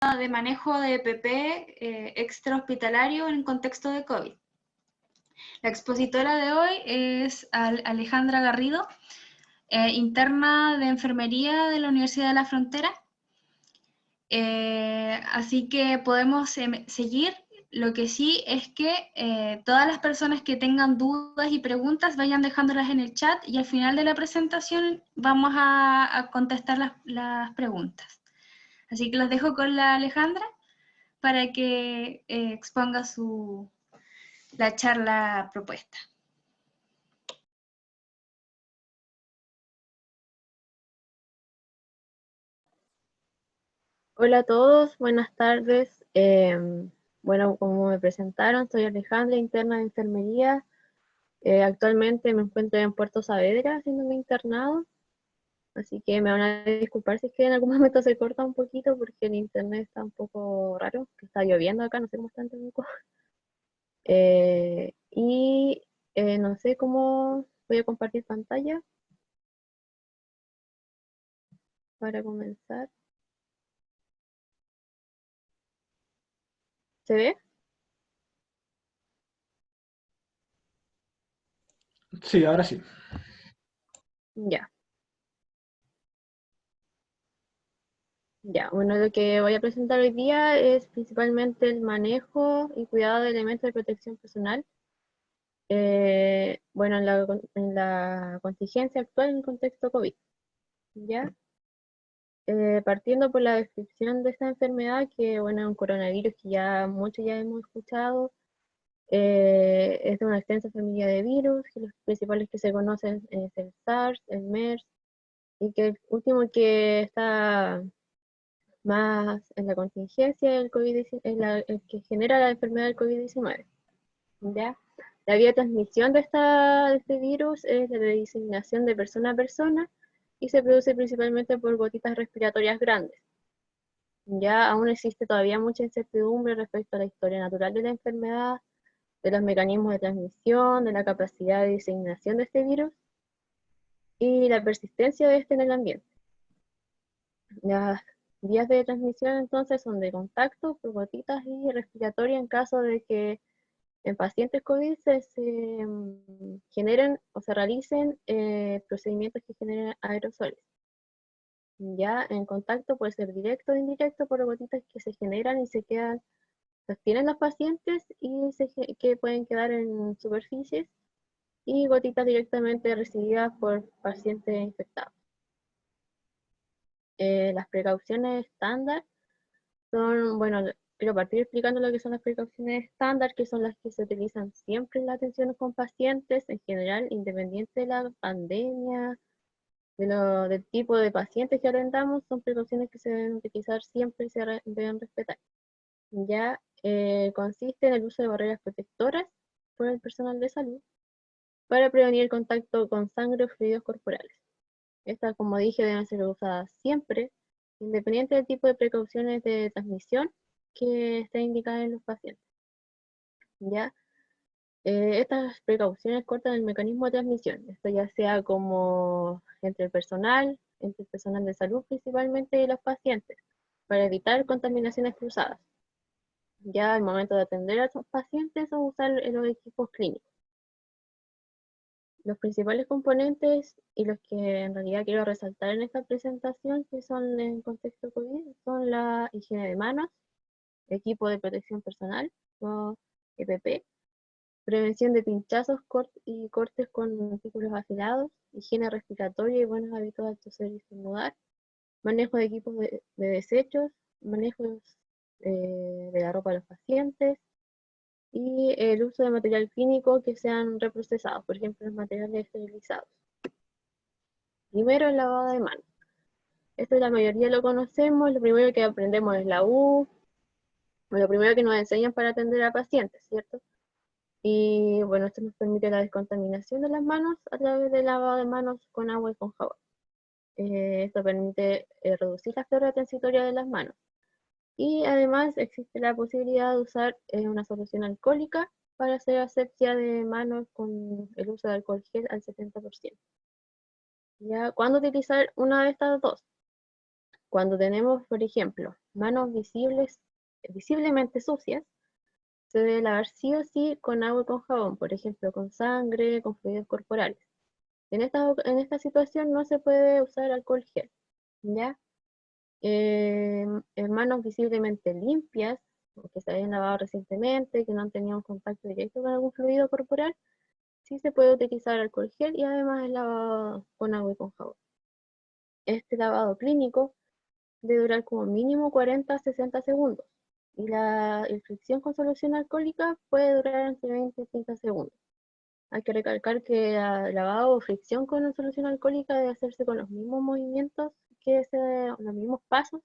de manejo de EPP extrahospitalario en contexto de COVID. La expositora de hoy es Alejandra Garrido, interna de enfermería de la Universidad de la Frontera. Así que podemos seguir. Lo que sí es que todas las personas que tengan dudas y preguntas vayan dejándolas en el chat y al final de la presentación vamos a contestar las preguntas. Así que los dejo con la Alejandra para que exponga la charla propuesta. Hola a todos, buenas tardes. Bueno, como me presentaron, soy Alejandra, interna de enfermería. Actualmente me encuentro en Puerto Saavedra haciendo mi internado, así que me van a disculpar si es que en algún momento se corta un poquito porque el internet está un poco raro, que está lloviendo acá, no sé cómo está en Temuco. No sé cómo voy a compartir pantalla para comenzar. ¿Se ve? Sí, ahora sí. Ya. Ya, bueno, lo que voy a presentar hoy día es principalmente el manejo y cuidado de elementos de protección personal. Bueno, en la contingencia actual en el contexto COVID, ¿ya? Partiendo por la descripción de esta enfermedad, que bueno, es un coronavirus que ya muchos ya hemos escuchado, es de una extensa familia de virus, que los principales que se conocen es el SARS, el MERS, y que el último que está más en la contingencia del COVID-19, el que genera la enfermedad del COVID-19. ¿Ya? La vía de transmisión de este virus es la de diseminación de persona a persona y se produce principalmente por gotitas respiratorias grandes. Ya aún existe todavía mucha incertidumbre respecto a la historia natural de la enfermedad, de los mecanismos de transmisión, de la capacidad de diseminación de este virus y la persistencia de este en el ambiente. Las vías de transmisión entonces son de contacto, por gotitas y respiratoria en caso de que en pacientes COVID se generen o se realicen procedimientos que generen aerosoles. Ya en contacto puede ser directo o indirecto por gotitas que se generan y se quedan, sostienen los pacientes y que pueden quedar en superficies y gotitas directamente recibidas por pacientes infectados. Las precauciones estándar son, bueno, quiero partir explicando lo que son las precauciones estándar, que son las que se utilizan siempre en la atención con pacientes, en general, independiente de la pandemia, del tipo de pacientes que atendamos, son precauciones que se deben utilizar siempre y se deben respetar. Ya consiste en el uso de barreras protectoras por el personal de salud para prevenir el contacto con sangre o fluidos corporales. Estas, como dije, deben ser usadas siempre, independiente del tipo de precauciones de transmisión que esté indicada en los pacientes. ¿Ya? Estas precauciones cortan el mecanismo de transmisión, esto ya sea como entre el personal de salud principalmente y los pacientes, para evitar contaminaciones cruzadas. Ya al momento de atender a esos pacientes o usar los equipos clínicos. Los principales componentes y los que en realidad quiero resaltar en esta presentación, que son en contexto COVID, son la higiene de manos, equipo de protección personal, o EPP, prevención de pinchazos y cortes con artículos afilados, higiene respiratoria y buenos hábitos al toser y estornudar, manejo de equipos de desechos, manejo de la ropa de los pacientes, y el uso de material clínico que sean reprocesados, por ejemplo, los materiales esterilizados. Primero, el lavado de manos. Esto la mayoría lo conocemos, lo primero que aprendemos es la U, lo primero que nos enseñan para atender a pacientes, ¿cierto? Y bueno, esto nos permite la descontaminación de las manos a través del lavado de manos con agua y con jabón. Esto permite reducir la flora transitoria de las manos. Y además existe la posibilidad de usar una solución alcohólica para hacer asepsia de manos con el uso de alcohol gel al 70%. ¿Ya? ¿Cuándo utilizar una de estas dos? Cuando tenemos, por ejemplo, manos visiblemente sucias, se debe lavar sí o sí con agua y con jabón, por ejemplo, con sangre, con fluidos corporales. En esta situación no se puede usar alcohol gel, ¿ya? En manos visiblemente limpias, o que se hayan lavado recientemente, que no han tenido un contacto directo con algún fluido corporal, sí se puede utilizar alcohol gel y además el lavado con agua y con jabón. Este lavado clínico debe durar como mínimo 40 a 60 segundos y la fricción con solución alcohólica puede durar entre 20 y 30 segundos. Hay que recalcar que el lavado o fricción con solución alcohólica debe hacerse con los mismos movimientos, los mismos pasos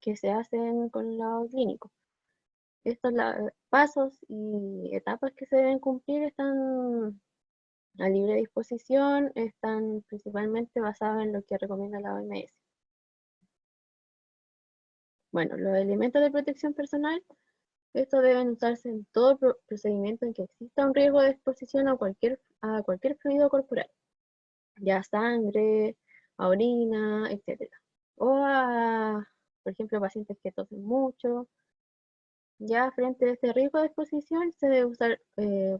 que se hacen con el lavado clínico. Estos pasos y etapas que se deben cumplir están a libre disposición, están principalmente basados en lo que recomienda la OMS. Bueno, los elementos de protección personal, estos deben usarse en todo procedimiento en que exista un riesgo de exposición a cualquier fluido corporal, ya sangre, a orina, etc. O por ejemplo, pacientes que tosen mucho. Ya frente a este riesgo de exposición se debe usar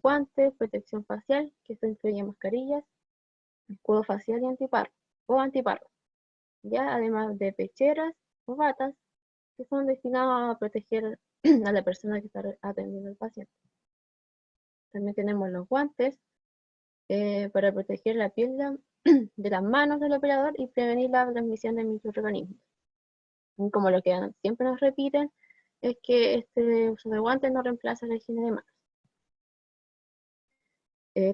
guantes, protección facial, que esto incluye mascarillas, escudo facial y antiparras. Ya además de pecheras o batas que son destinadas a proteger a la persona que está atendiendo al paciente. También tenemos los guantes para proteger la piel de las manos del operador y prevenir la transmisión de microorganismos. Y como lo que siempre nos repiten, es que este uso de guantes no reemplaza la higiene de manos.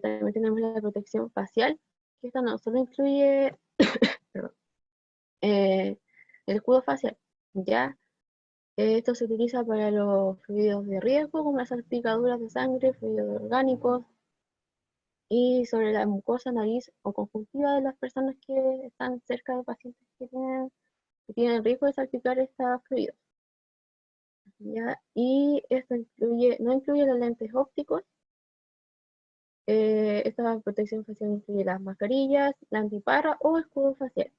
También tenemos la protección facial, que esta no solo incluye perdón, el escudo facial, ¿ya? Esto se utiliza para los fluidos de riesgo, como las salpicaduras de sangre, fluidos orgánicos, y sobre la mucosa, nariz o conjuntiva de las personas que están cerca de pacientes que tienen riesgo de salpicar estos fluidos, ¿ya? Y esto no incluye los lentes ópticos. Esta protección facial incluye las mascarillas, la antiparra o escudo facial.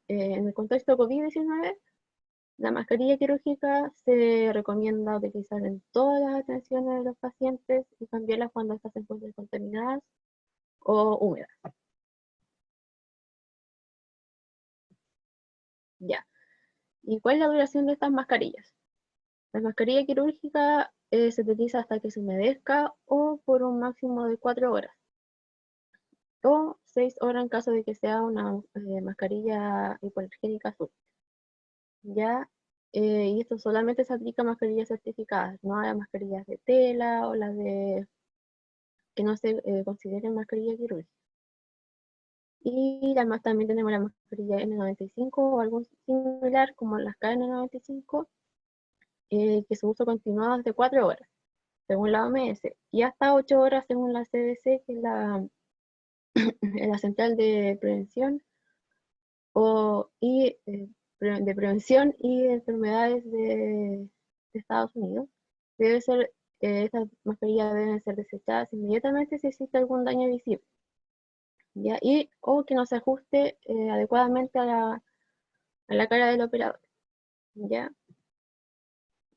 En el contexto COVID-19, la mascarilla quirúrgica se recomienda utilizar en todas las atenciones de los pacientes y cambiarlas cuando estas se encuentren contaminadas o húmedas. Ya. ¿Y cuál es la duración de estas mascarillas? La mascarilla quirúrgica se utiliza hasta que se humedezca o por un máximo de 4 horas o 6 horas en caso de que sea una mascarilla hipoalergénica azul. ¿Ya? Y esto solamente se aplica a mascarillas certificadas, no a las mascarillas de tela o las de que no se consideren mascarilla quirúrgica. Y además también tenemos la mascarilla N95 o algo similar como las KN95, que su uso continuado es de 4 horas, según la OMS, y hasta 8 horas según la CDC, que es la Central de Prevención de Prevención y de Enfermedades de Estados Unidos. Estas mascarillas deben ser desechadas inmediatamente si existe algún daño visible, ¿ya? O que no se ajuste adecuadamente a la cara del operador, ¿ya?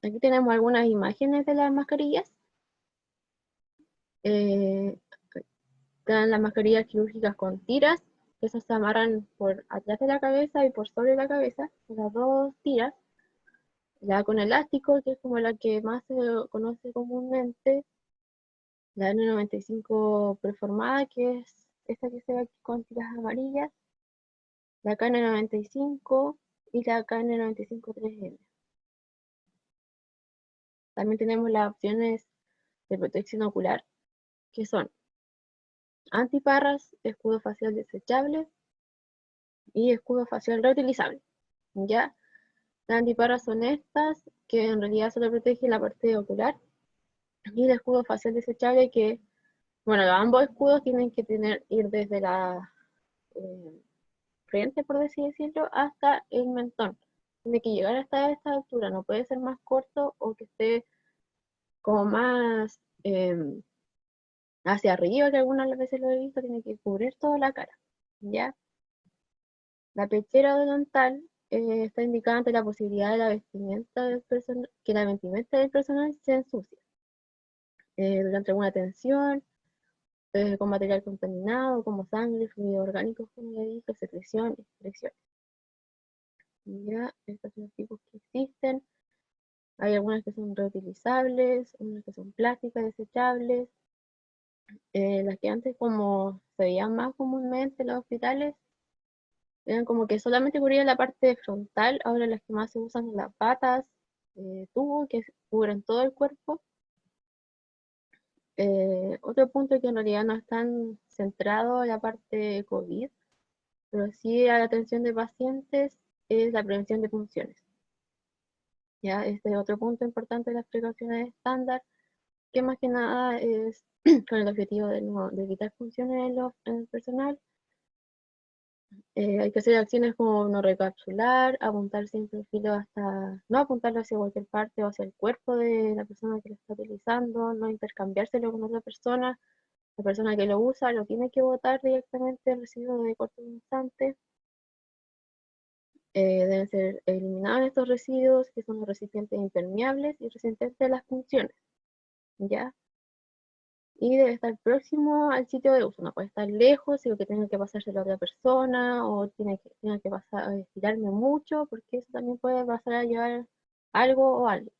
Aquí tenemos algunas imágenes de las mascarillas. Están las mascarillas quirúrgicas con tiras, que esas se amarran por atrás de la cabeza y por sobre la cabeza, las dos tiras. La con elástico, que es como la que más se conoce comúnmente, la N95 preformada, que es esta que se ve aquí con tiras amarillas, la KN95 y la KN95 3M. También tenemos las opciones de protección ocular, que son antiparras, escudo facial desechable y escudo facial reutilizable. ¿Ya? Las antiparras son estas, que en realidad solo protegen la parte ocular, y el escudo facial desechable, que, bueno, ambos escudos tienen que ir desde la frente, por así decirlo, hasta el mentón. Tiene que llegar hasta esta altura, no puede ser más corto o que esté como más hacia arriba, que algunas veces lo he visto, tiene que cubrir toda la cara, ¿ya? La pechera dental está indicada ante la posibilidad de la vestimenta del personal, que la vestimenta del personal se ensucie durante alguna atención, con material contaminado, como sangre, fluidos orgánicos, como ya dije, secreción, excreción. Ya, estos son los tipos que existen. Hay algunas que son reutilizables, unas que son plásticas, desechables. Las que antes como se veían más comúnmente en los hospitales, eran como que solamente cubrían la parte frontal, ahora las que más se usan son las patas, tubos que cubren todo el cuerpo. Otro punto que en realidad no es tan centrado en la parte COVID, pero sí a la atención de pacientes, es la prevención de punciones. Ya, este es otro punto importante de las precauciones estándar, que más que nada es con el objetivo de evitar funciones en el personal. Hay que hacer acciones como no recapsular, apuntar siempre el filo no apuntarlo hacia cualquier parte o hacia el cuerpo de la persona que lo está utilizando, no intercambiárselo con otra persona. La persona que lo usa lo tiene que botar directamente el residuo de corto instante. Deben ser eliminados estos residuos, que son los recipientes impermeables y resistentes a las funciones, ¿ya? Y debe estar próximo al sitio de uso, no puede estar lejos, o que tenga que pasárselo a otra persona, o tenga que pasar, estirarme mucho, porque eso también puede pasar a llevar algo o algo.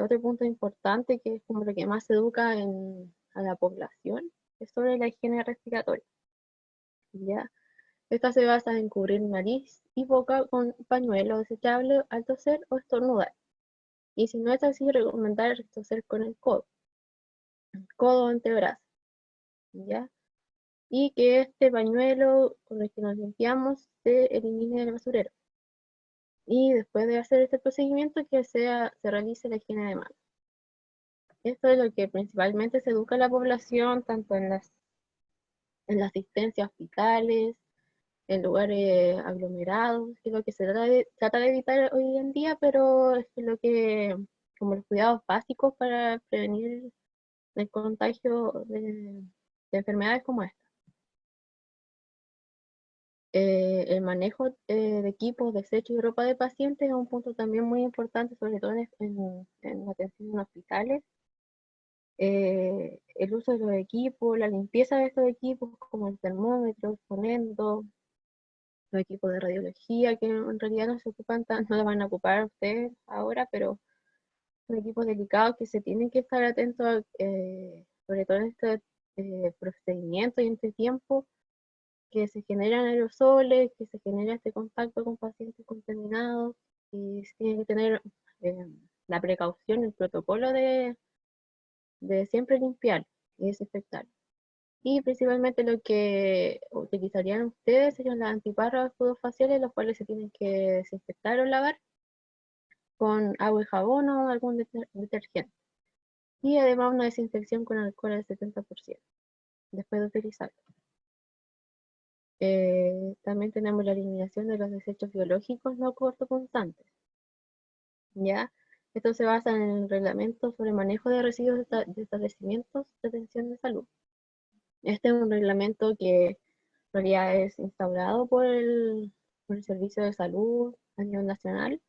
Otro punto importante, que es como lo que más se educa a la población, es sobre la higiene respiratoria, ¿ya? Esta se basa en cubrir nariz y boca con pañuelo desechable al toser o estornudar. Y si no es así, recomendar toser con el codo o antebrazo, ¿ya? Y que este pañuelo con el que nos limpiamos se elimine del basurero. Y después de hacer este procedimiento, que se realice la higiene de manos. Esto es lo que principalmente se educa a la población, tanto en la asistencia a hospitales, en lugares aglomerados, que es lo que se trata de evitar hoy en día, pero es lo que, como los cuidados básicos para prevenir el contagio de enfermedades como esta. El manejo de equipos, desechos y ropa de pacientes es un punto también muy importante, sobre todo en la atención en hospitales. El uso de los equipos, la limpieza de estos equipos, como el termómetro, el fonendo, los equipos de radiología, que en realidad no se ocupan no lo van a ocupar ustedes ahora, pero son equipos delicados que se tienen que estar atentos, sobre todo en este procedimiento y en este tiempo, que se generan aerosoles, que se genera este contacto con pacientes contaminados, y se tiene que tener la precaución, el protocolo de siempre limpiar y desinfectar. Y principalmente lo que utilizarían ustedes serían las antiparras o escudos faciales, los cuales se tienen que desinfectar o lavar con agua y jabón o algún detergente. Y además una desinfección con alcohol al 70% después de utilizarlo. También tenemos la eliminación de los desechos biológicos no cortopunzantes, ¿ya? Esto se basa en el reglamento sobre manejo de residuos de establecimientos de atención de salud. Este es un reglamento que en realidad es instaurado por el Servicio de Salud a nivel nacional,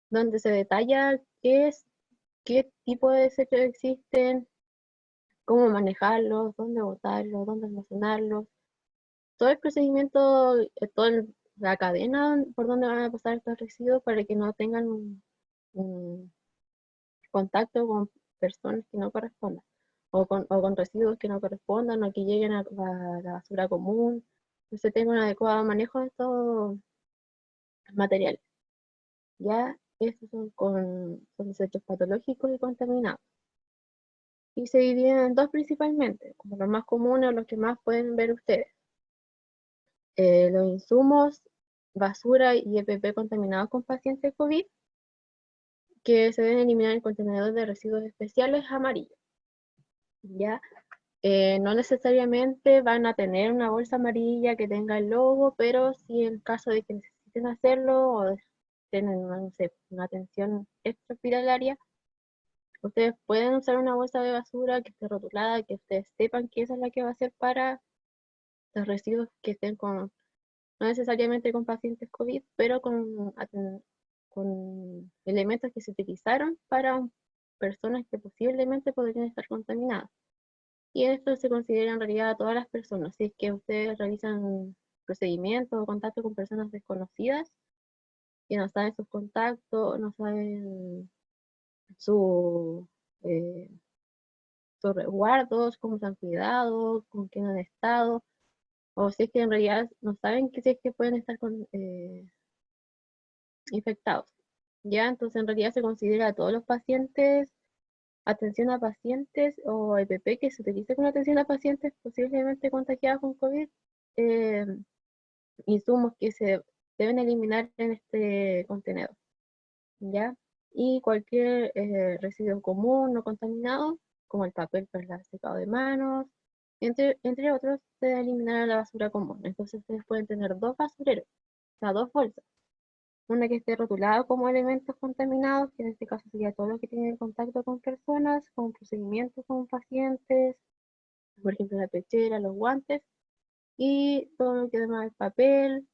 donde se detalla qué tipo de desechos existen, cómo manejarlos, dónde botarlos, dónde almacenarlos, todo el procedimiento, toda la cadena por donde van a pasar estos residuos para que no tengan un contacto con personas que no correspondan, o con residuos que no correspondan, o que lleguen a la basura común. Entonces tenga un adecuado manejo de estos materiales. Ya estos son desechos patológicos y contaminados. Y se dividen en dos principalmente, como los más comunes o los que más pueden ver ustedes. Los insumos, basura y EPP contaminados con pacientes COVID, que se deben eliminar en contenedores de residuos especiales amarillos. ¿Ya? No necesariamente van a tener una bolsa amarilla que tenga el logo, pero si en caso de que necesiten hacerlo o tienen, no sé, una atención extra hospitalaria, ustedes pueden usar una bolsa de basura que esté rotulada, que ustedes sepan que esa es la que va a ser para los residuos que estén no necesariamente con pacientes COVID, pero con elementos que se utilizaron para personas que posiblemente podrían estar contaminadas. Y esto se considera en realidad a todas las personas. Si es que ustedes realizan procedimientos o contacto con personas desconocidas, que no saben sus contactos, no saben su, eh, sus resguardos, cómo se han cuidado, con quién han estado, o si es que en realidad no saben que si es que pueden estar infectados. Ya, entonces en realidad se considera a todos los pacientes, atención a pacientes o EPP que se utilice con atención a pacientes posiblemente contagiados con COVID, eh, insumos que se deben eliminar en este contenedor. ¿Ya? Y cualquier residuo común no contaminado, como el papel para el secado de manos, entre otros, se debe eliminar a la basura común. Entonces ustedes pueden tener dos basureros, o sea, dos bolsas. Una que esté rotulada como elementos contaminados, que en este caso sería todo lo que tiene contacto con personas, con procedimientos con pacientes, por ejemplo la pechera, los guantes, y todo lo que demás, el papel,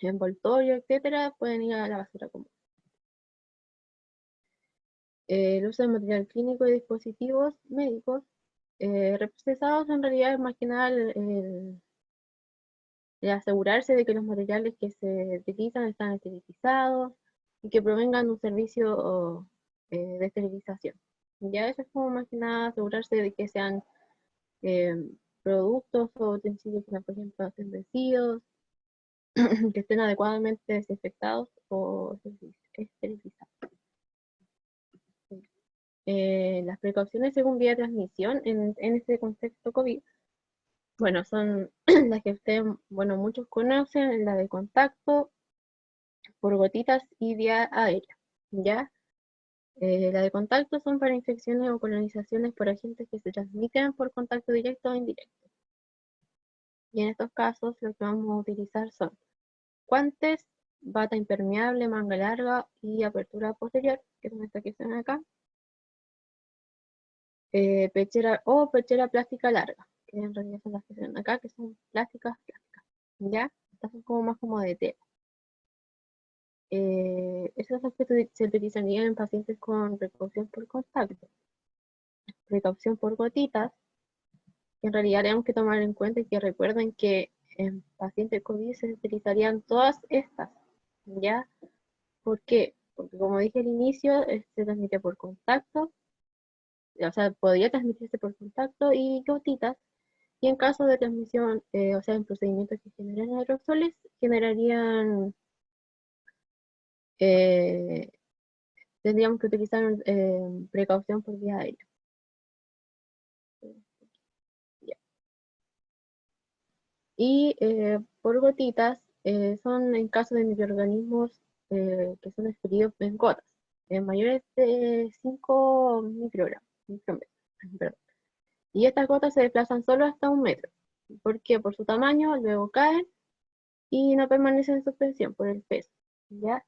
envoltorio, etcétera, pueden ir a la basura común. El uso de material clínico y dispositivos médicos reprocesados en realidad es más que nada el asegurarse de que los materiales que se utilizan están esterilizados y que provengan de un servicio de esterilización. Ya eso es como más que nada asegurarse de que sean eh, productos o utensilios que, por ejemplo, estén vencidos, que estén adecuadamente desinfectados o esterilizados. Las precauciones según vía de transmisión en este contexto COVID, bueno, son las que ustedes, bueno, muchos conocen, la de contacto por gotitas y vía aérea, ¿ya? La de contacto son para infecciones o colonizaciones por agentes que se transmiten por contacto directo o indirecto. Y en estos casos lo que vamos a utilizar son guantes, bata impermeable, manga larga y apertura posterior, que son estas que se ven acá. Pechera o pechera plástica larga, que en realidad son las que se ven acá, que son plásticas, ¿ya? Estas son como más como de tela. Esos aspectos se utilizarían en pacientes con precaución por contacto. Precaución por gotitas, que en realidad tenemos que tomar en cuenta y que recuerden que en pacientes COVID se utilizarían todas estas, ¿ya? ¿Por qué? Porque como dije al inicio, se transmite por contacto, o sea, podría transmitirse por contacto y gotitas, y en caso de transmisión, o sea, en procedimientos que generan aerosoles, generarían, eh, tendríamos que utilizar precaución por vía aérea. Ya. Y por gotitas, son en caso de microorganismos que son expelidos en gotas, en mayores de 5 micrómetros, perdón. Y estas gotas se desplazan solo hasta 1 metro. ¿Por qué? Por su tamaño, luego caen y no permanecen en suspensión por el peso, ¿ya?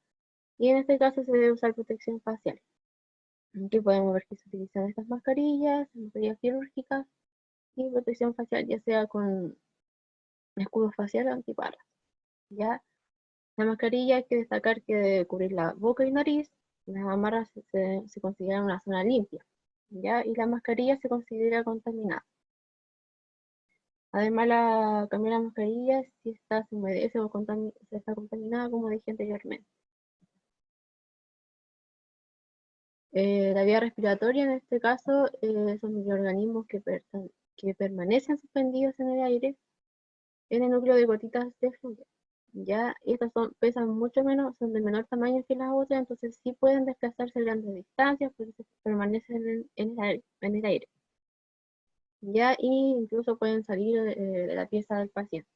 Y en este caso se debe usar protección facial. Aquí podemos ver que se utilizan estas mascarillas quirúrgicas y protección facial, ya sea con escudo facial o antiparras, ¿ya? La mascarilla hay que destacar que debe cubrir la boca y nariz, las amarras se consideran una zona limpia, ¿ya? Y la mascarilla se considera contaminada. Además, cambiar la mascarilla si está, se humedece o se está contaminada, como dije anteriormente. La vía respiratoria, en este caso, son microorganismos que permanecen suspendidos en el aire en el núcleo de gotitas de fluido. Ya, estas pesan mucho menos, son de menor tamaño que las otras, entonces sí pueden desplazarse grandes distancias, porque permanecen en el aire. Ya, y incluso pueden salir de la pieza del paciente.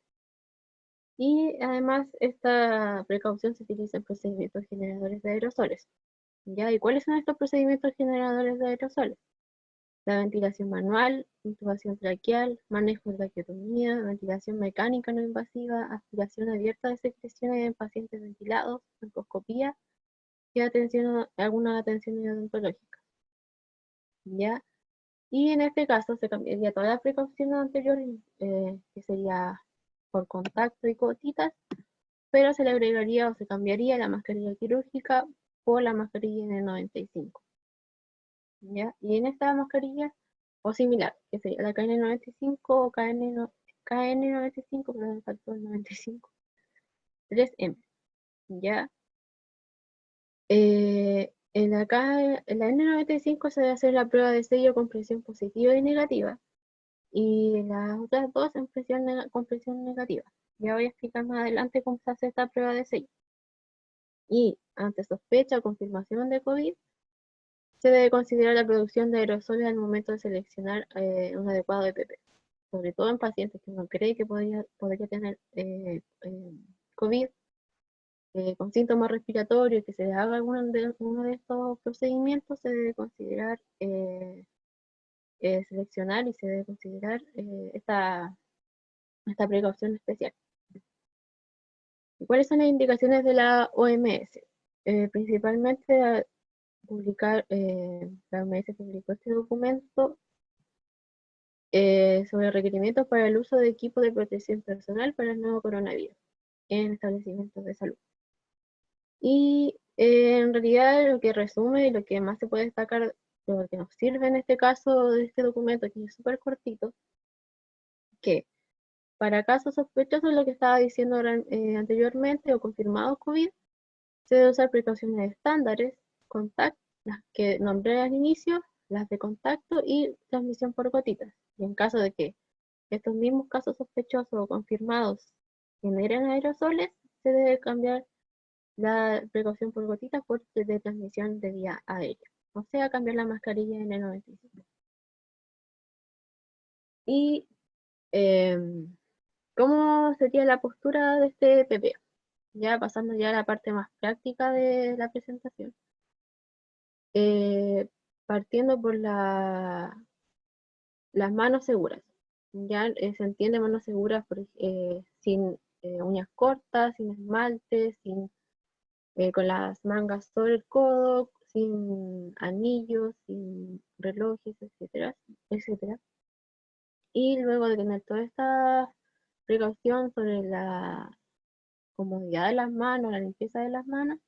Y además, esta precaución se utiliza en procedimientos generadores de aerosoles. ¿Ya? ¿Y cuáles son estos procedimientos generadores de aerosoles? La ventilación manual, intubación traqueal, manejo de traqueotomía, ventilación mecánica no invasiva, aspiración abierta de secreciones en pacientes ventilados, broncoescopía y alguna atención odontológica. ¿Ya? Y en este caso se cambiaría toda la precaución anterior, que sería por contacto y gotitas, pero se le agregaría o se cambiaría la mascarilla quirúrgica por la mascarilla N95. ¿Ya? Y en esta mascarilla, o similar, que sería la KN95 o KN95, pero me faltó el 95, 3M. ¿Ya? En la N95 se debe hacer la prueba de sello con presión positiva y negativa, y las otras dos en con presión negativa. Ya voy a explicar más adelante cómo se hace esta prueba de sello. Y ante sospecha o confirmación de COVID, se debe considerar la producción de aerosoles al momento de seleccionar un adecuado EPP, sobre todo en pacientes que uno cree que podría tener COVID, con síntomas respiratorios, que se les haga uno de estos procedimientos, se debe considerar seleccionar y se debe considerar esta precaución especial. ¿Y cuáles son las indicaciones de la OMS? Principalmente la OMS publicó este documento sobre requerimientos para el uso de equipos de protección personal para el nuevo coronavirus en establecimientos de salud. Y en realidad lo que resume y lo que más se puede destacar, lo que nos sirve en este caso de este documento, que es súper cortito, que para casos sospechosos, lo que estaba diciendo anteriormente, o confirmados COVID, se debe usar precauciones estándares, las que nombré al inicio, las de contacto y transmisión por gotitas. Y en caso de que estos mismos casos sospechosos o confirmados generen aerosoles, se debe cambiar la precaución por gotitas por de transmisión de vía aérea. O sea, cambiar la mascarilla N95. Y ¿cómo sería la postura de este PP? Ya pasando ya a la parte más práctica de la presentación. Partiendo por las manos seguras. Ya se entiende manos seguras sin uñas cortas, sin esmalte, con las mangas sobre el codo, sin anillos, sin relojes, etcétera, etcétera. Y luego de tener toda esta precaución sobre la comodidad de las manos, la limpieza de las manos,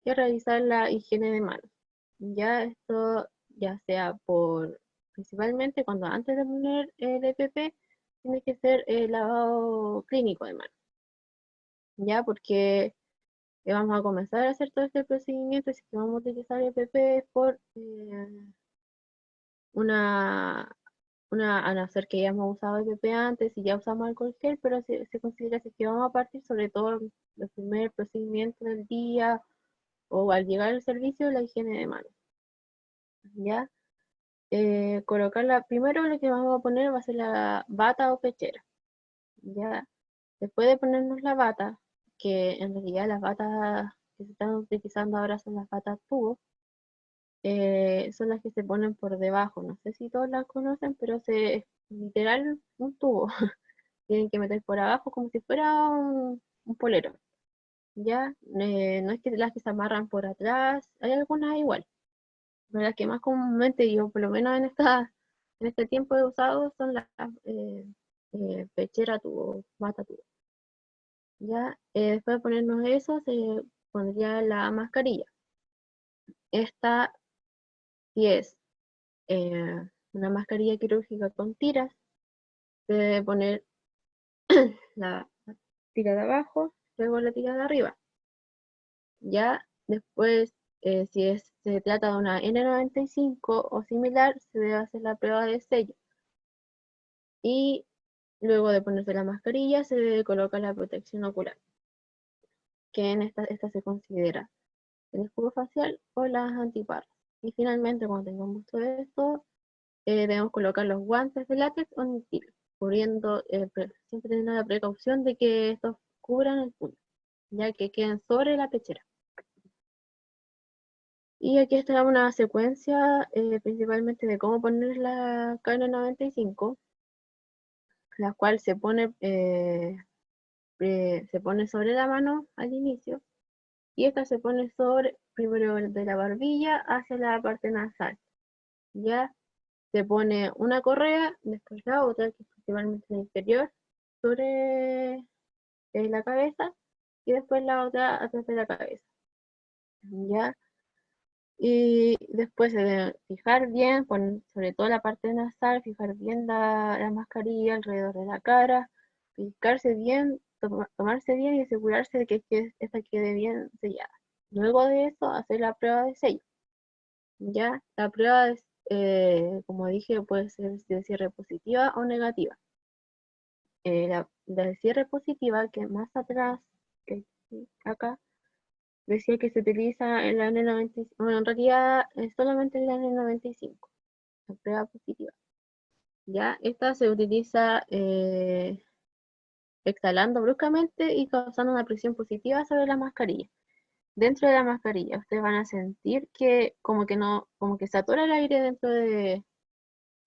y realizar la higiene de manos. Ya esto, ya sea principalmente cuando antes de poner el EPP, tiene que ser el lavado clínico de manos. Ya porque vamos a comenzar a hacer todo este procedimiento, si que vamos a utilizar el EPP por a no ser que ya hemos usado EPP antes y ya usamos alcohol gel, pero se considera que vamos a partir sobre todo el primer procedimiento del día o al llegar al servicio, la higiene de manos. ¿Ya? Primero lo que vamos a poner va a ser la bata o pechera. ¿Ya? Después de ponernos la bata, que en realidad las batas que se están utilizando ahora son las batas tubo, son las que se ponen por debajo. No sé si todos las conocen, pero es literal un tubo. Tienen que meter por abajo como si fuera un polero. ¿Ya? No es que las que se amarran por atrás, hay algunas igual. Pero las que más comúnmente yo, por lo menos en este tiempo he usado, son las pechera tubo, bata tubo. Ya, después de ponernos eso, se pondría la mascarilla. Esta sí es una mascarilla quirúrgica con tiras. Se debe poner la tira de abajo, luego la tira de arriba. Ya, después, si se trata de una N95 o similar, se debe hacer la prueba de sello. Y luego de ponerse la mascarilla, se debe colocar la protección ocular, que en esta se considera el escudo facial o las antiparras. Y finalmente, cuando tengamos todo esto, debemos colocar los guantes de látex o nitilo, siempre teniendo la precaución de que estos cubran el puño, ya que queden sobre la pechera. Y aquí está una secuencia principalmente de cómo poner la KN95, la cual se pone sobre la mano al inicio, y esta se pone primero de la barbilla hacia la parte nasal. Ya se pone una correa, después la otra, que es principalmente la inferior, sobre la cabeza y después la otra atrás de la cabeza. ¿Ya? Y después se debe fijar bien, sobre todo la parte nasal, fijar bien la mascarilla alrededor de la cara, fijarse bien, tomarse bien y asegurarse de que esta quede bien sellada. Luego de eso, hacer la prueba de sello. ¿Ya? La prueba, como dije, puede ser de cierre positiva o negativa. La de cierre positiva, que más atrás, que acá, decía que se utiliza el N95, bueno, en realidad es solamente el N95, la prueba positiva. Ya, esta se utiliza exhalando bruscamente y causando una presión positiva sobre la mascarilla. Dentro de la mascarilla, ustedes van a sentir que como que no, como que se atora el aire dentro de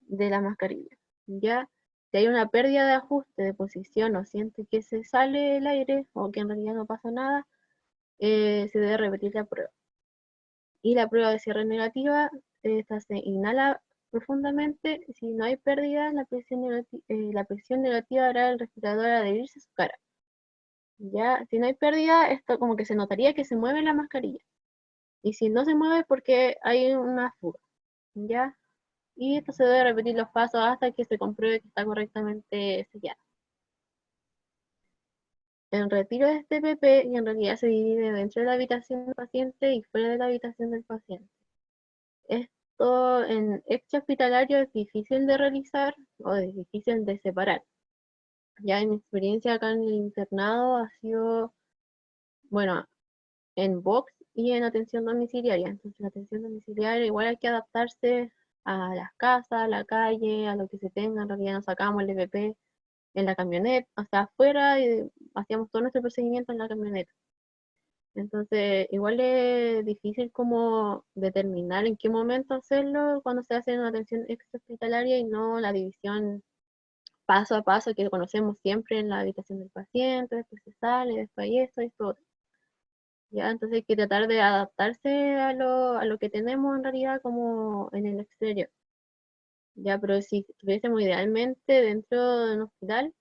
la mascarilla. Ya, si hay una pérdida de ajuste de posición o siente que se sale el aire o que en realidad no pasa nada, se debe repetir la prueba. Y la prueba de cierre negativa, esta se inhala profundamente. Si no hay pérdida, la presión negativa hará al respirador adherirse a su cara. Ya, si no hay pérdida, esto como que se notaría que se mueve la mascarilla. Y si no se mueve, porque hay una fuga. Ya, y esto se debe repetir los pasos hasta que se compruebe que está correctamente sellada. El retiro de este PP y en realidad se divide dentro de la habitación del paciente y fuera de la habitación del paciente. Esto en extrahospitalario es difícil de realizar o es difícil de separar. Ya en mi experiencia acá en el internado ha sido, bueno, en box y en atención domiciliaria. Entonces, la atención domiciliaria igual hay que adaptarse a las casas, a la calle, a lo que se tenga. En realidad nos sacamos el EPP en la camioneta, o sea, afuera, y hacíamos todo nuestro procedimiento en la camioneta. Entonces, igual es difícil como determinar en qué momento hacerlo cuando se hace una atención extrahospitalaria y no la división paso a paso que conocemos siempre en la habitación del paciente, después se sale, después hay esto y esto otro. Ya, entonces hay que tratar de adaptarse a lo que tenemos en realidad como en el exterior. Ya, pero si estuviésemos idealmente dentro de un hospital,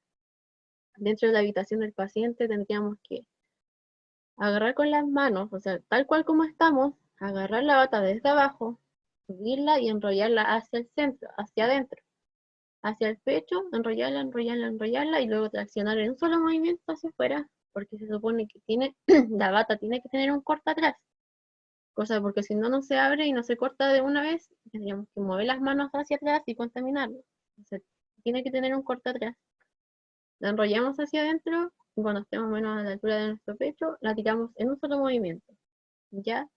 dentro de la habitación del paciente, tendríamos que agarrar con las manos, o sea, tal cual como estamos, agarrar la bata desde abajo, subirla y enrollarla hacia el centro, hacia adentro, hacia el pecho, enrollarla, enrollarla, enrollarla y luego traccionar en un solo movimiento hacia afuera, porque se supone que tiene, la bata tiene que tener un corte atrás, cosa porque si no, no se abre y no se corta de una vez, tendríamos que mover las manos hacia atrás y contaminarlo. O sea, tiene que tener un corte atrás. La enrollamos hacia adentro y cuando estemos menos a la altura de nuestro pecho, la tiramos en un solo movimiento, ¿ya?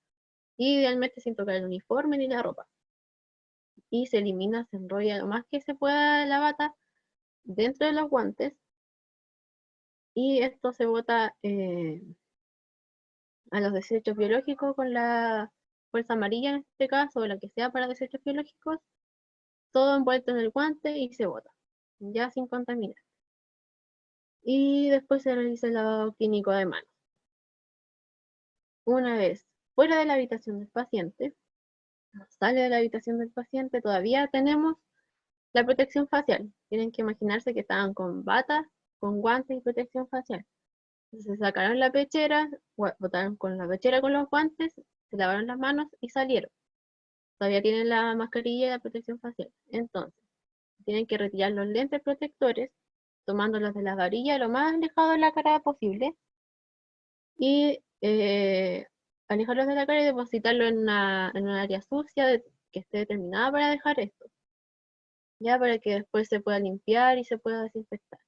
Y idealmente sin tocar el uniforme ni la ropa. Y se elimina, se enrolla lo más que se pueda la bata dentro de los guantes. Y esto se bota a los desechos biológicos con la fuerza amarilla en este caso, o la que sea para desechos biológicos, todo envuelto en el guante y se bota, ya sin contaminar. Y después se realiza el lavado clínico de manos. Una vez fuera de la habitación del paciente, sale de la habitación del paciente, todavía tenemos la protección facial. Tienen que imaginarse que estaban con bata, con guantes y protección facial. Entonces se sacaron la pechera, botaron con la pechera con los guantes, se lavaron las manos y salieron. Todavía tienen la mascarilla y la protección facial. Entonces, tienen que retirar los lentes protectores, tomándolos de las varillas lo más alejado de la cara posible y alejarlos de la cara y depositarlo en una área sucia que esté determinada para dejar esto, ya para que después se pueda limpiar y se pueda desinfectar.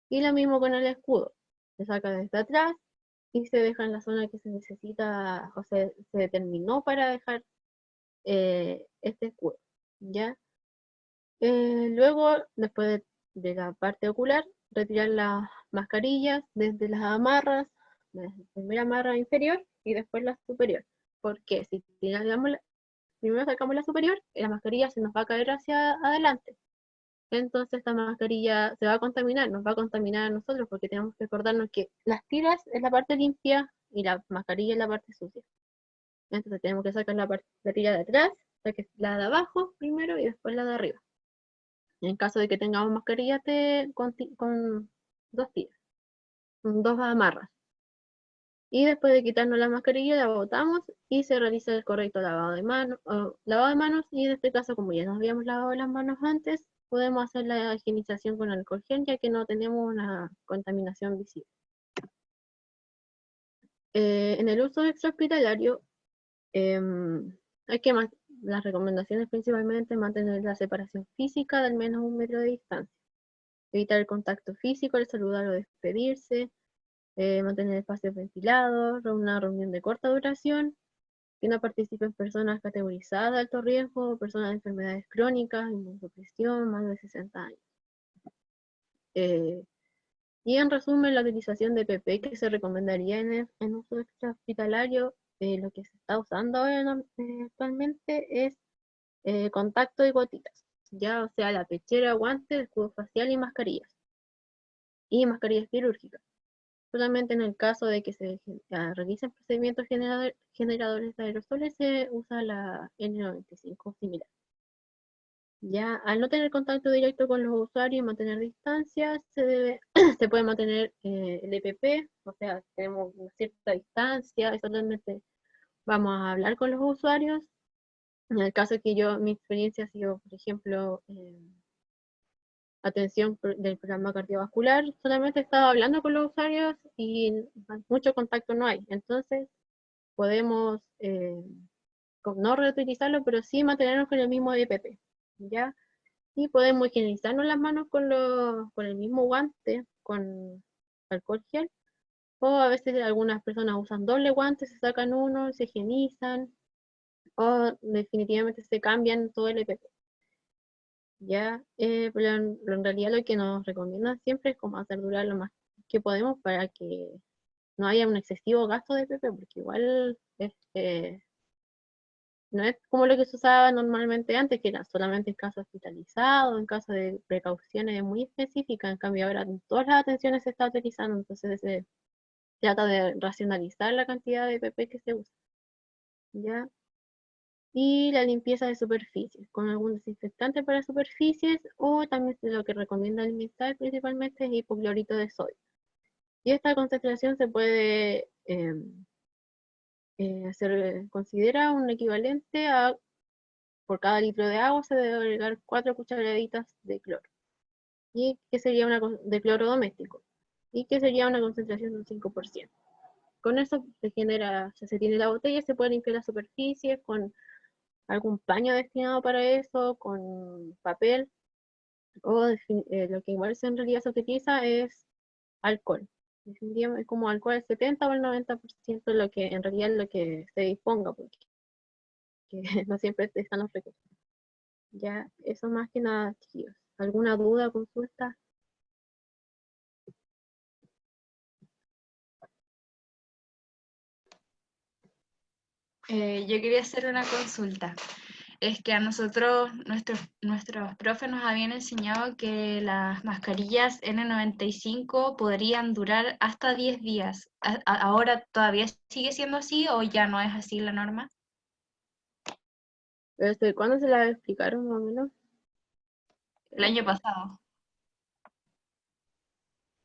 Y lo mismo con el escudo, se saca desde atrás y se deja en la zona que se necesita o se determinó para dejar este escudo, ¿ya? Luego, después de la parte ocular, retirar las mascarillas desde las amarras, desde la primera amarra inferior y después la superior. Porque si primero sacamos la superior, la mascarilla se nos va a caer hacia adelante. Entonces esta mascarilla se va a contaminar, nos va a contaminar a nosotros porque tenemos que acordarnos que las tiras es la parte limpia y la mascarilla es la parte sucia. Entonces tenemos que sacar la tira de atrás, la de abajo primero y después la de arriba. En caso de que tengamos mascarillas 2 días, 2 amarras. Y después de quitarnos la mascarilla, la botamos y se realiza el correcto lavado de manos, y en este caso, como ya nos habíamos lavado las manos antes, podemos hacer la higienización con alcohol gel, ya que no tenemos una contaminación visible. En el uso extrahospitalario, hay que las recomendaciones principalmente mantener la separación física de al menos 1 metro de distancia, evitar el contacto físico al saludar o despedirse, mantener espacios ventilados, una reunión de corta duración, que no participen personas categorizadas de alto riesgo, personas de enfermedades crónicas, inmunosupresión, más de 60 años. Y en resumen, la utilización de PP que se recomendaría en uso extrahospitalario, lo que se está usando ahora actualmente es contacto y gotitas, ya, o sea, la pechera, guantes, escudo facial y mascarillas quirúrgicas. Solamente en el caso de que se realicen procedimientos generadores de aerosoles se usa la N95 similar. Ya, al no tener contacto directo con los usuarios y mantener distancia, se puede mantener el EPP, o sea, tenemos una cierta distancia, y solamente vamos a hablar con los usuarios. En el caso que mi experiencia ha sido, por ejemplo, atención del programa cardiovascular, solamente he estado hablando con los usuarios y mucho contacto no hay. Entonces, podemos no reutilizarlo, pero sí mantenernos con el mismo EPP, ¿ya? Y podemos higienizarnos las manos con el mismo guante, con alcohol gel, o a veces algunas personas usan doble guante, se sacan uno, se higienizan, o definitivamente se cambian todo el EPP. Ya, pero en realidad lo que nos recomiendan siempre es como hacer durar lo más que podemos para que no haya un excesivo gasto de PP, porque igual no es como lo que se usaba normalmente antes, que era solamente en caso hospitalizado, en caso de precauciones muy específicas. En cambio ahora en todas las atenciones se está utilizando, entonces se trata de racionalizar la cantidad de PP que se usa. ¿Ya? Y la limpieza de superficies, con algún desinfectante para superficies, o también lo que recomienda el MinSal principalmente es hipoclorito de sodio. Y esta concentración se puede considera un equivalente a, por cada litro de agua se debe agregar 4 cucharaditas de cloro, y que sería de cloro doméstico, y que sería una concentración del 5%. Con eso se tiene la botella, se puede limpiar las superficies con algún paño destinado para eso, con papel, o lo que igual en realidad se utiliza es alcohol. Definitivamente es como alcohol el 70 o el 90% lo que en realidad es lo que se disponga, porque no siempre están los recursos. Ya, eso más que nada, chicos. ¿Alguna duda, consulta? Yo quería hacer una consulta. Es que a nosotros, nuestros profes nos habían enseñado que las mascarillas N95 podrían durar hasta 10 días. ¿Ahora todavía sigue siendo así o ya no es así la norma? ¿Cuándo se la explicaron más o menos? El año pasado,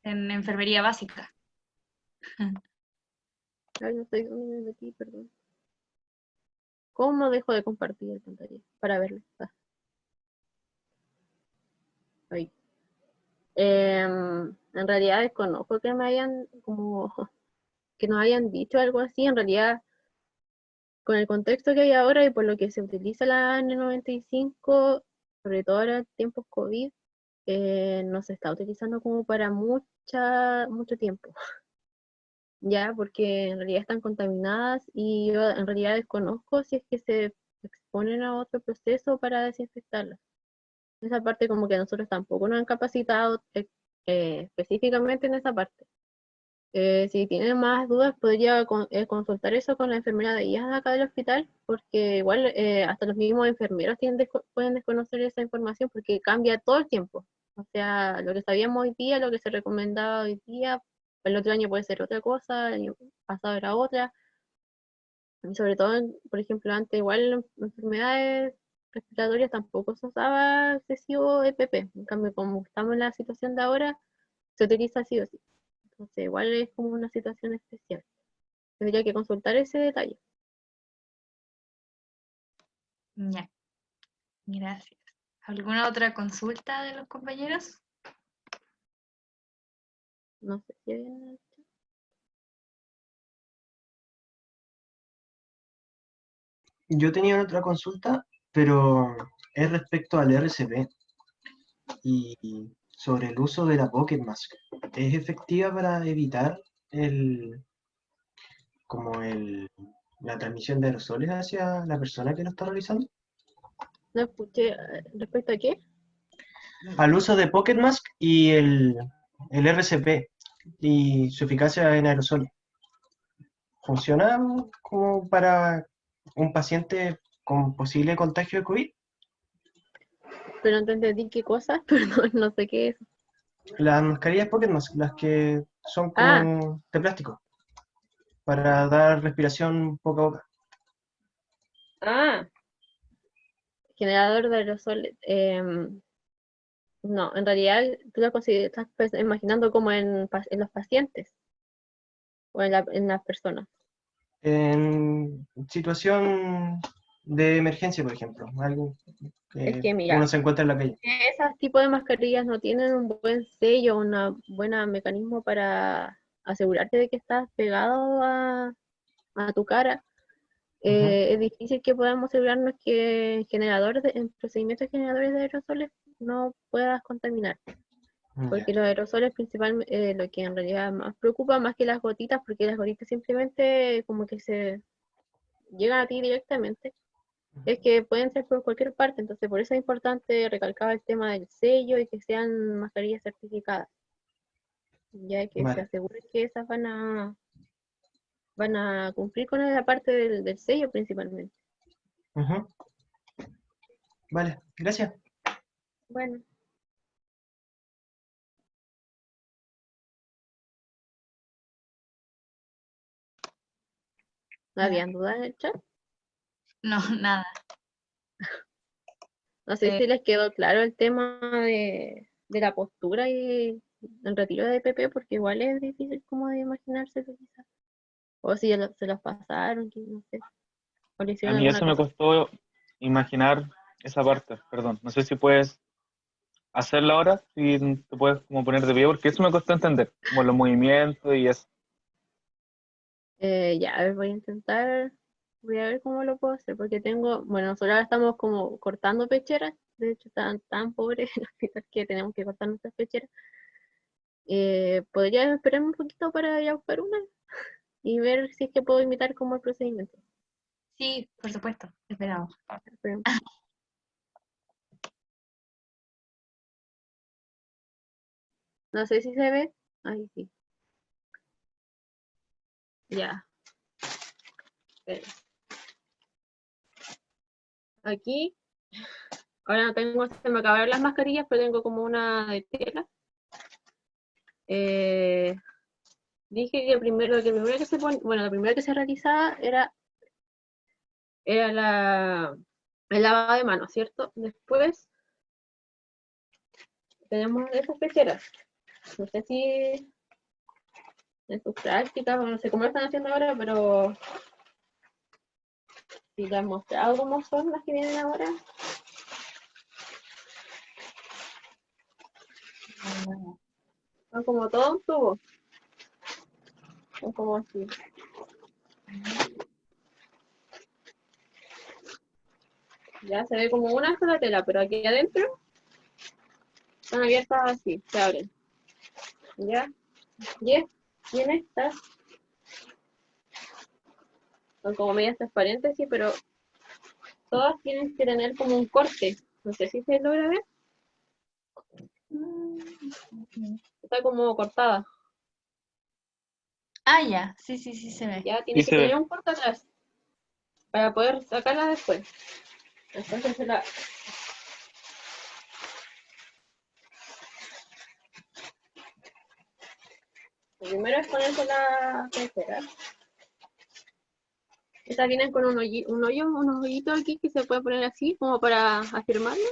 en enfermería básica. Ay, no sé dónde me metí, perdón. ¿Cómo dejo de compartir el pantalla? Para verlo. Ahí. En realidad desconozco que me hayan, como, que nos hayan dicho algo así. En realidad, con el contexto que hay ahora y por lo que se utiliza la N95, sobre todo ahora en tiempos COVID, no se está utilizando como para mucho tiempo, ya, porque en realidad están contaminadas, y yo en realidad desconozco si es que se exponen a otro proceso para desinfectarlas. Esa parte como que nosotros tampoco nos han capacitado específicamente en esa parte. Si tienen más dudas, podría consultar eso con la enfermera de guías de acá del hospital, porque igual hasta los mismos enfermeros pueden desconocer esa información porque cambia todo el tiempo. O sea, lo que sabíamos hoy día, lo que se recomendaba hoy día, el otro año puede ser otra cosa, el año pasado era otra. Y sobre todo, por ejemplo, antes igual en enfermedades respiratorias tampoco se usaba excesivo EPP. En cambio, como estamos en la situación de ahora, se utiliza sí o sí. Entonces, igual es como una situación especial. Tendría que consultar ese detalle. Ya, gracias. ¿Alguna otra consulta de los compañeros? No sé si hay... Yo tenía otra consulta, pero es respecto al RCP y sobre el uso de la Pocket Mask. ¿Es efectiva para evitar como la transmisión de aerosoles hacia la persona que lo está realizando? No escuché, ¿respecto a qué? Al uso de Pocket Mask y el RCP y su eficacia en aerosoles. ¿Funciona como para un paciente con posible contagio de COVID? Pero no te entendí qué cosa, perdón, no sé qué es. Las mascarillas Pocket Mask, las que son Ah, como de plástico, para dar respiración boca a boca. ah, generador de aerosoles. No, en realidad tú lo estás imaginando como en los pacientes o en las personas. En situación de emergencia, por ejemplo, algo Es que que uno mira, se encuentra en la calle. esos tipos de mascarillas no tienen un buen sello, un buen mecanismo para asegurarte de que estás pegado a tu cara. Ujú. Es difícil que podamos asegurarnos que en procedimientos generadores de aerosoles no puedas contaminar, Ya, porque los aerosoles principalmente, lo que en realidad más preocupa más que las gotitas, porque las gotitas simplemente como que se llegan a ti directamente, es que pueden ser por cualquier parte, entonces por eso es importante recalcar el tema del sello y que sean mascarillas certificadas, ya que se vale. asegure que esas van a cumplir con la parte del sello principalmente. Ujú. Vale, gracias. Bueno, ¿no Ya. habían dudas en el chat? No, nada. No sé Eh, si les quedó claro el tema de la postura y el retiro de PP, porque igual es difícil como de imaginárselo quizás. O si se los pasaron, que no sé. O le A hicieron mí alguna eso me cosa. costó imaginar esa parte, perdón. No sé si puedes hacerla ahora, si te puedes como poner de pie, porque eso me costó entender, como los movimientos y eso. Ya, a ver, voy a ver cómo lo puedo hacer, porque bueno, nosotros ahora estamos como cortando pecheras, de hecho están tan pobres en el hospital que tenemos que cortar nuestras pecheras. ¿Podría esperarme un poquito para ir a buscar una y ver si es que puedo imitar como el procedimiento? sí, por supuesto, esperamos. Pero no sé si se ve. Ahí sí. Ya. Espera. Aquí, ahora no tengo, se me acabaron las mascarillas, pero tengo como una de tela. Eh, Dije que lo primero que se pone, bueno, lo primero que se realizaba era el lavado de manos, ¿cierto? Después tenemos esas pecheras. No sé si en sus prácticas, no sé cómo lo están haciendo ahora, pero si les han mostrado cómo son las que vienen ahora. Son como todo un tubo. Son como así. Ya se ve como una sola tela, pero aquí adentro están abiertas así, se abren. ¿Ya? Y en estas son como medias transparentes, sí, pero todas tienen que tener como un corte. No sé si se logra ver. Está como cortada. Ah, ya, sí, sí, sí se ve. Ya Sí tiene que se tener ve. un corte atrás para poder sacarla después. Entonces lo primero es ponerse la pecera. Estas vienen con unos hoyitos aquí que se puede poner así como para afirmarlo.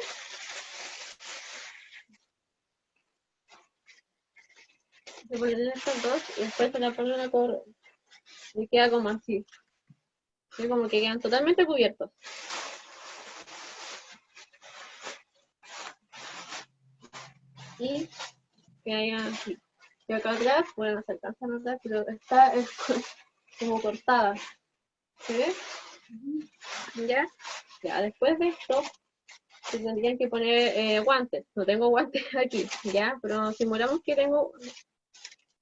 Se ponen estos dos y después se la ponen a correr. Y queda como así. Y como que quedan totalmente cubiertos. Y quedan así. Y acá atrás, bueno, no se alcanza a notar, pero está como cortada. ¿Se ve? ¿Ya? Ya, después de esto, se tendrían que poner guantes. No tengo guantes aquí, ¿ya? Pero simulamos que tengo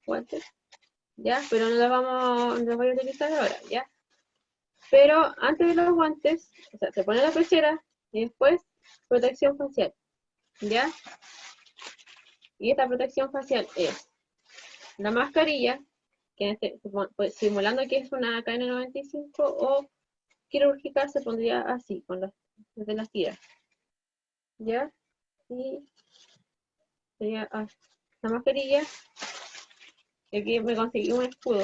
guantes, ¿ya? Pero no los voy a utilizar ahora, ¿ya? Pero antes de los guantes, o sea, se pone la pechera y después protección facial, ¿ya? Y esta protección facial es la mascarilla, que pues, simulando que es una KN95 o quirúrgica, se pondría así, desde las tiras, ¿ya? Y sería la mascarilla. Y aquí me conseguí un escudo.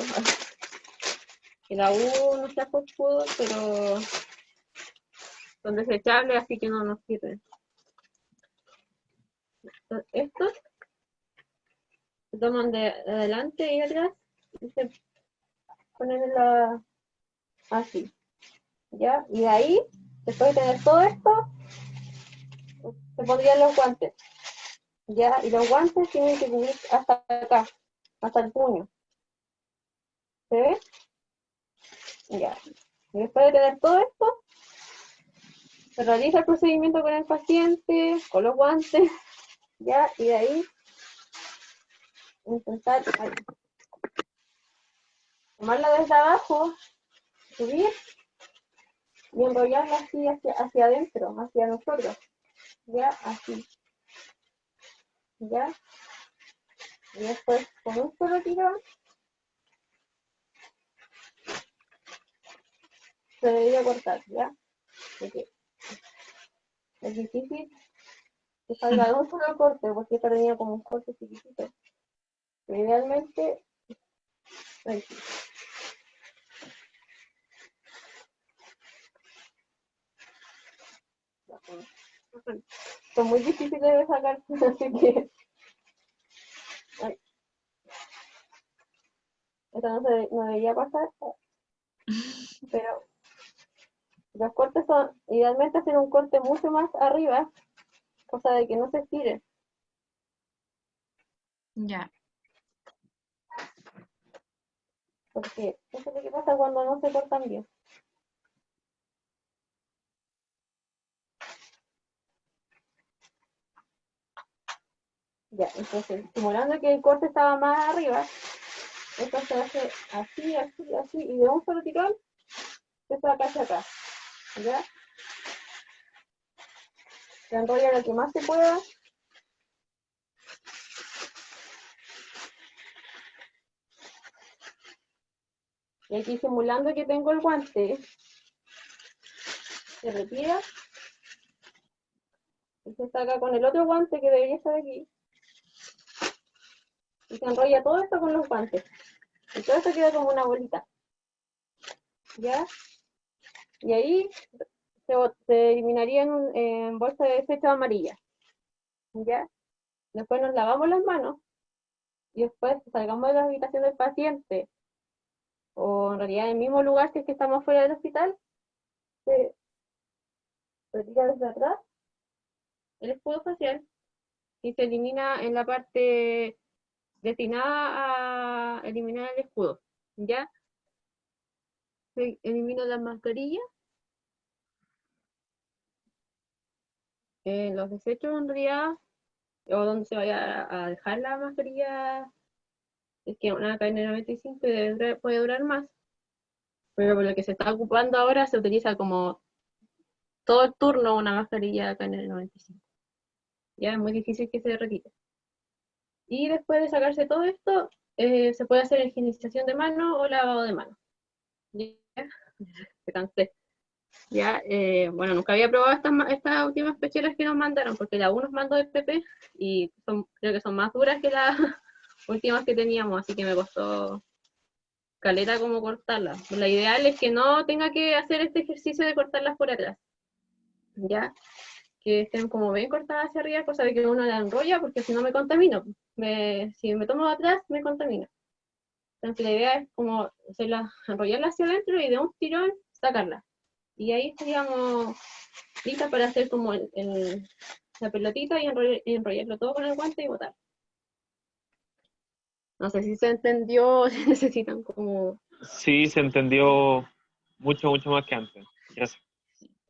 El aún no se hace escudo, pero son desechables, así que no nos sirven. Estos se toman de adelante y atrás y se ponen así, ¿ya? Y de ahí, después de tener todo esto, se pondrían los guantes, ¿ya? Y los guantes tienen que cubrir hasta acá, hasta el puño. ¿Se ve? Ya. Y después de tener todo esto, se realiza el procedimiento con el paciente, con los guantes, ¿ya? Y de ahí, intentar tomarla desde abajo, subir y enrollarla así hacia adentro, hacia nosotros, ¿ya? Así, ¿ya? Y después, con un solo tirón, se debería cortar, ¿ya? Porque es difícil que salga de un solo corte, porque esta tenía como un corte chiquitito. Pero idealmente, ahí sí. Son muy difíciles de sacar, así que... Ay, esto no debería pasar, pero los cortes son, idealmente hacer un corte mucho más arriba, cosa de que no se estire. Ya. Porque eso es lo que pasa cuando no se cortan bien. Ya, entonces, simulando que el corte estaba más arriba, esto se hace así, así, así, y de un solo tirón, se saca hacia acá. ¿Ya? Se enrolla lo que más se pueda. Y aquí simulando que tengo el guante, se retira y se saca con el otro guante que debería estar aquí. Y se enrolla todo esto con los guantes. Y todo esto queda como una bolita. ¿Ya? Y ahí se eliminaría en bolsa de desecho amarilla. ¿Ya? Después nos lavamos las manos y después salgamos de la habitación del paciente o en realidad en el mismo lugar si es que estamos fuera del hospital, se retira desde atrás el escudo facial y se elimina en la parte destinada a eliminar el escudo. ¿Ya? Se elimina la mascarilla. Los desechos en realidad, o donde se vaya a dejar la mascarilla, es que una KN95 puede durar más, pero por lo que se está ocupando ahora se utiliza como todo el turno una mascarilla KN95. Ya es muy difícil que se retire. Y después de sacarse todo esto, se puede hacer higienización de mano o lavado de mano. ¿Ya? Se cansé. Ya, bueno, nunca había probado estas últimas pecheras que nos mandaron, porque la U nos mandó de PP y creo que son más duras que las últimas que teníamos, así que me costó caleta como cortarlas. La ideal es que no tenga que hacer este ejercicio de cortarlas por atrás. ¿Ya? que estén como bien cortadas hacia arriba, cosa de que uno la enrolla, porque si no me contamino. Si me tomo atrás, me contamina. Entonces la idea es como enrollarla hacia adentro y de un tirón sacarla. Y ahí estaríamos listas para hacer como la pelotita y enrollarlo todo con el guante y botar. No sé si se entendió, si necesitan como... Sí, se entendió mucho, mucho más que antes. Gracias.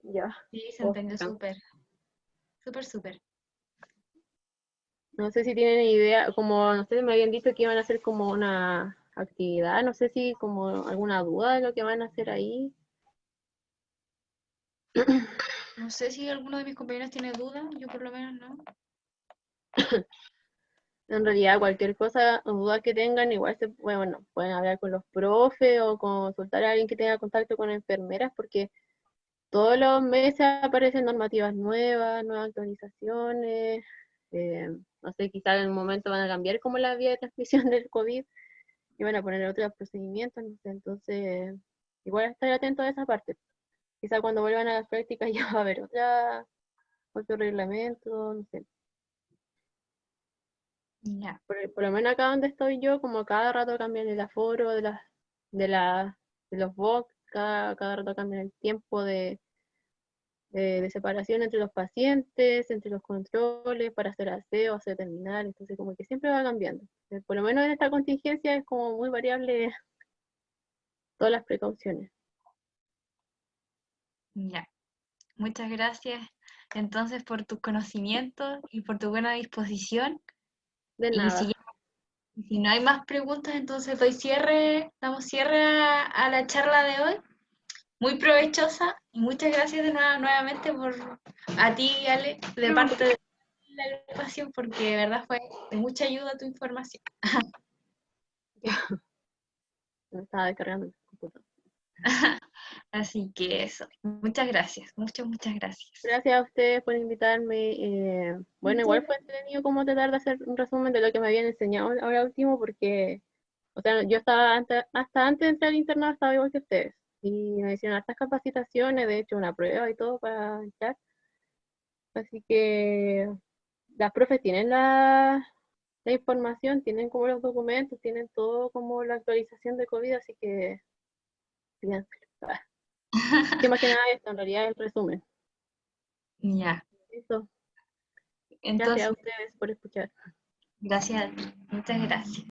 Ya. Sí, se entendió súper. Súper, súper. No sé si tienen idea, como, no sé, me habían dicho que iban a hacer como una actividad, no sé si como alguna duda de lo que van a hacer ahí. No sé si alguno de mis compañeros tiene dudas, yo por lo menos no. En realidad, cualquier cosa o duda que tengan, igual bueno, pueden hablar con los profes o consultar a alguien que tenga contacto con enfermeras, porque todos los meses aparecen normativas nuevas, nuevas actualizaciones. No sé, quizá en el momento van a cambiar como la vía de transmisión del COVID y van a poner otros procedimientos, no sé, entonces igual estar atento a esa parte. Quizá cuando vuelvan a las prácticas ya va a haber otro reglamento, no sé. Ya. Por lo menos acá donde estoy yo, como cada rato cambian el aforo de, la, de los box, cada rato cambian el tiempo de separación entre los pacientes, entre los controles, para hacer aseo, hacer terminal, entonces como que siempre va cambiando. Por lo menos en esta contingencia es como muy variable todas las precauciones. Ya. Muchas gracias entonces por tus conocimientos y por tu buena disposición. De Y nada. si no hay más preguntas, entonces damos cierre a la charla de hoy. Muy provechosa y muchas gracias nuevamente a ti, Ale, de parte de la agrupación, porque de verdad fue de mucha ayuda tu información. Me estaba descargando el computador. Así que eso, muchas gracias, muchas gracias. Gracias a ustedes por invitarme. Bueno, igual fue entretenido como tratar de hacer un resumen de lo que me habían enseñado ahora último, porque, o sea, yo estaba hasta antes de entrar al internado estaba igual que ustedes. Y me hicieron hartas capacitaciones, de hecho una prueba y todo para entrar. Así que las profes tienen la información, tienen como los documentos, tienen todo como la actualización de COVID, así que fíjense. Que más que nada esto, en realidad es el resumen. Ya, Eso. Gracias entonces, a ustedes por escuchar. gracias a ti, muchas gracias.